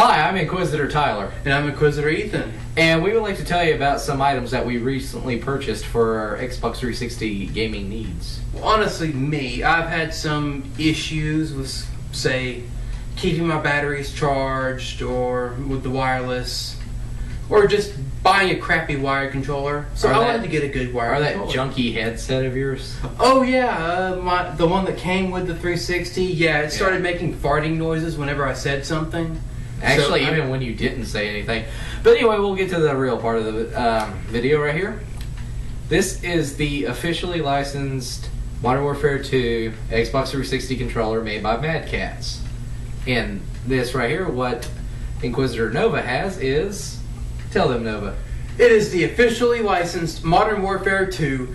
Hi, I'm Inquisitor Tyler. And I'm Inquisitor Ethan. And we would like to tell you about some items that we recently purchased for our Xbox 360 gaming needs. Well, honestly, I've had some issues with, say, keeping my batteries charged, or with the wireless, or just buying a crappy wired controller. So I wanted to get a good wired controller. Or that junky headset of yours? Oh yeah, the one that came with the 360. Yeah, it started making farting noises whenever I said something. Actually, even when you didn't say anything. But anyway, we'll get to the real part of the video right here. This is the officially licensed Modern Warfare 2 Xbox 360 controller made by Catz. And this right here, what Inquisitor Nova has is... Tell them, Nova. It is the officially licensed Modern Warfare 2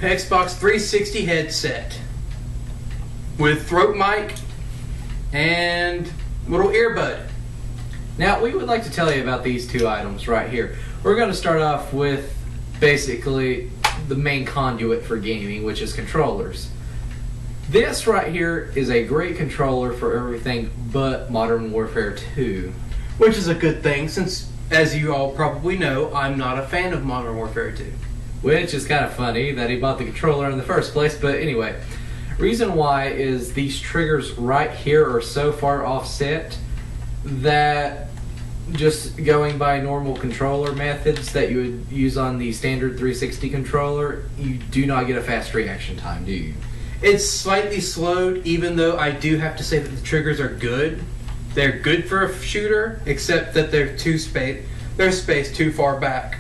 Xbox 360 headset with throat mic and little earbud. Now, we would like to tell you about these two items right here. We're going to start off with basically the main conduit for gaming, which is controllers. This right here is a great controller for everything but Modern Warfare 2. Which is a good thing, since, as you all probably know, I'm not a fan of Modern Warfare 2. Which is kind of funny that he bought the controller in the first place, but anyway. Reason why is these triggers right here are so far offset that just going by normal controller methods that you would use on the standard 360 controller, you do not get a fast reaction time, do you? It's slightly slowed, even though I do have to say that the triggers are good. They're good for a shooter, except that they're spaced too far back.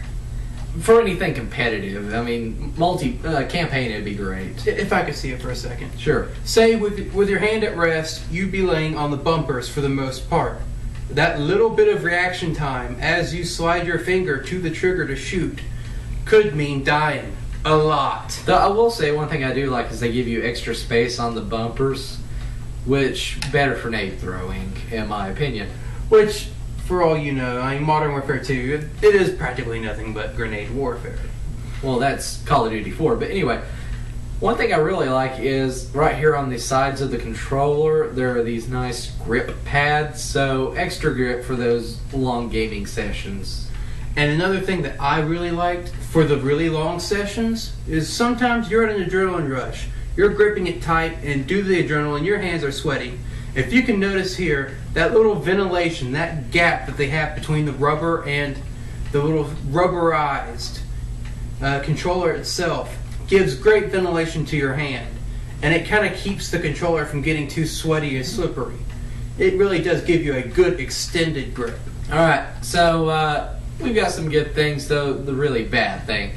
For anything competitive, I mean, campaign it'd be great. If I could see it for a second. Sure. Say with your hand at rest, you'd be laying on the bumpers for the most part. That little bit of reaction time as you slide your finger to the trigger to shoot could mean dying a lot. Though I will say one thing I do like is they give you extra space on the bumpers, which better for nade throwing, in my opinion. Which, for all you know, I mean, Modern Warfare 2, it is practically nothing but grenade warfare. Well, that's Call of Duty 4, but anyway, one thing I really like is right here on the sides of the controller, there are these nice grip pads, so extra grip for those long gaming sessions. And another thing that I really liked for the really long sessions is sometimes you're at an adrenaline rush. You're gripping it tight, and due to the adrenaline, your hands are sweaty. If you can notice here, that little ventilation, that gap that they have between the rubber and the little rubberized controller itself gives great ventilation to your hand. And it kind of keeps the controller from getting too sweaty and slippery. It really does give you a good extended grip. Alright, so we've got some good things, though the really bad thing.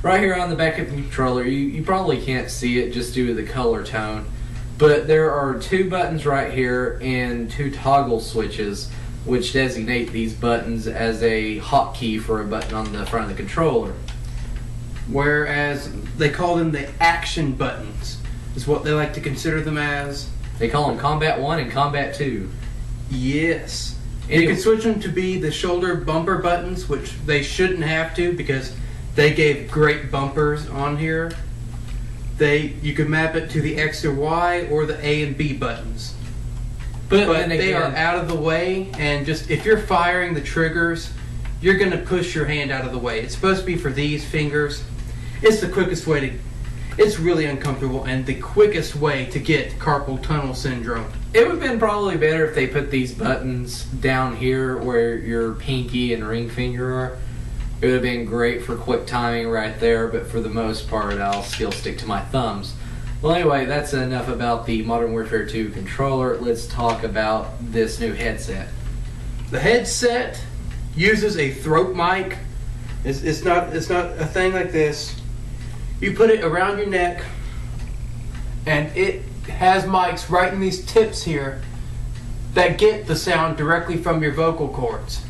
Right here on the back of the controller, you probably can't see it just due to the color tone, but there are two buttons right here and two toggle switches which designate these buttons as a hotkey for a button on the front of the controller. Whereas they call them the action buttons, is what they like to consider them as. They call them Combat 1 and Combat 2. Yes. Anyway. You can switch them to be the shoulder bumper buttons, which they shouldn't have to because they gave great bumpers on here. You could map it to the X or Y or the A and B buttons. But they are out of the way, and just if you're firing the triggers, you're going to push your hand out of the way. It's supposed to be for these fingers. It's the quickest way to... It's really uncomfortable and the quickest way to get carpal tunnel syndrome. It would have been probably better if they put these buttons down here where your pinky and ring finger are. It would have been great for quick timing right there, but for the most part I'll still stick to my thumbs. Well, anyway, that's enough about the Modern Warfare 2 controller. Let's talk about this new headset. The headset uses a throat mic. It's not a thing like this. You put it around your neck, and it has mics right in these tips here that get the sound directly from your vocal cords.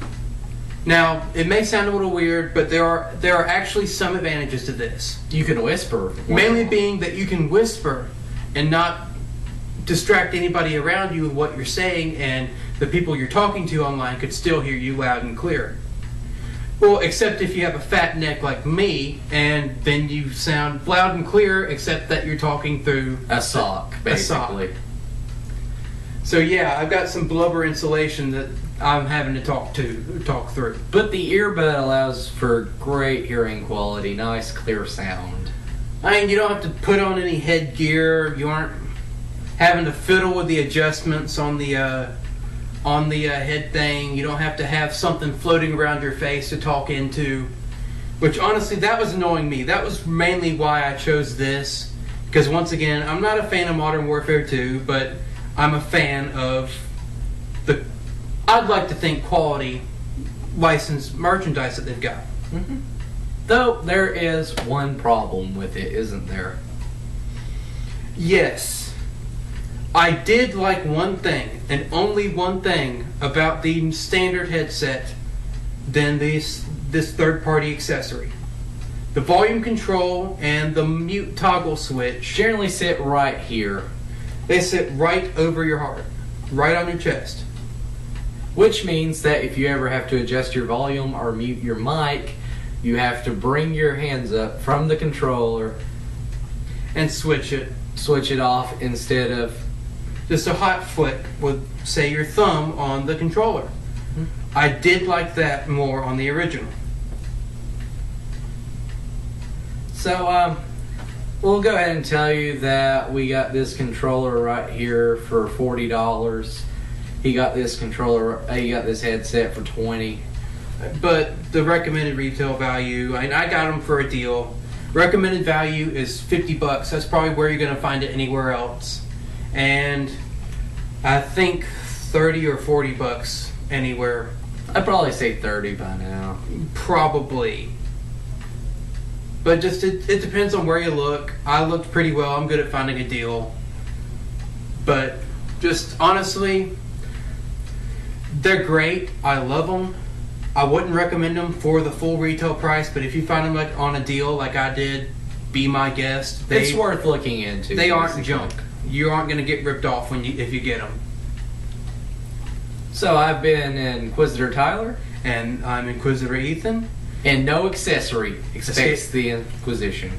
Now, it may sound a little weird, but there are actually some advantages to this. You can whisper. Mainly being that you can whisper and not distract anybody around you with what you're saying, and the people you're talking to online could still hear you loud and clear. Well, except if you have a fat neck like me, and then you sound loud and clear, except that you're talking through a sock, basically. A sock. So yeah, I've got some blubber insulation that I'm having to talk through. But the earbud allows for great hearing quality, nice clear sound. I mean, you don't have to put on any headgear. You aren't having to fiddle with the adjustments on the head thing. You don't have to have something floating around your face to talk into. Which honestly, that was annoying me. That was mainly why I chose this. Because once again, I'm not a fan of Modern Warfare 2, but I'm a fan of the, I'd like to think, quality licensed merchandise that they've got. Mm-hmm. Though there is one problem with it, isn't there? Yes. I did like one thing, and only one thing, about the standard headset than this third-party accessory. The volume control and the mute toggle switch Generally sit right here, they sit right over your heart, right on your chest. which means that if you ever have to adjust your volume or mute your mic, you have to bring your hands up from the controller And switch it off instead of just a hot foot with, say, your thumb on the controller. Mm-hmm. I did like that more on the original. So, we'll go ahead and tell you that we got this controller right here for $40. He got this headset for $20. But the recommended retail value, I got them for a deal. Recommended value is $50. That's probably where you're going to find it anywhere else. And I think $30 or $40 anywhere. I'd probably say 30 by now. Probably. But just it depends on where you look. I looked pretty well. I'm good at finding a deal. But just honestly, they're great. I love them. I wouldn't recommend them for the full retail price, but if you find them like on a deal like I did, be my guest. It's worth looking into. They aren't junk. You aren't going to get ripped off if you get them. So I've been Inquisitor Tyler. And I'm Inquisitor Ethan. And no accessory expects the Inquisition.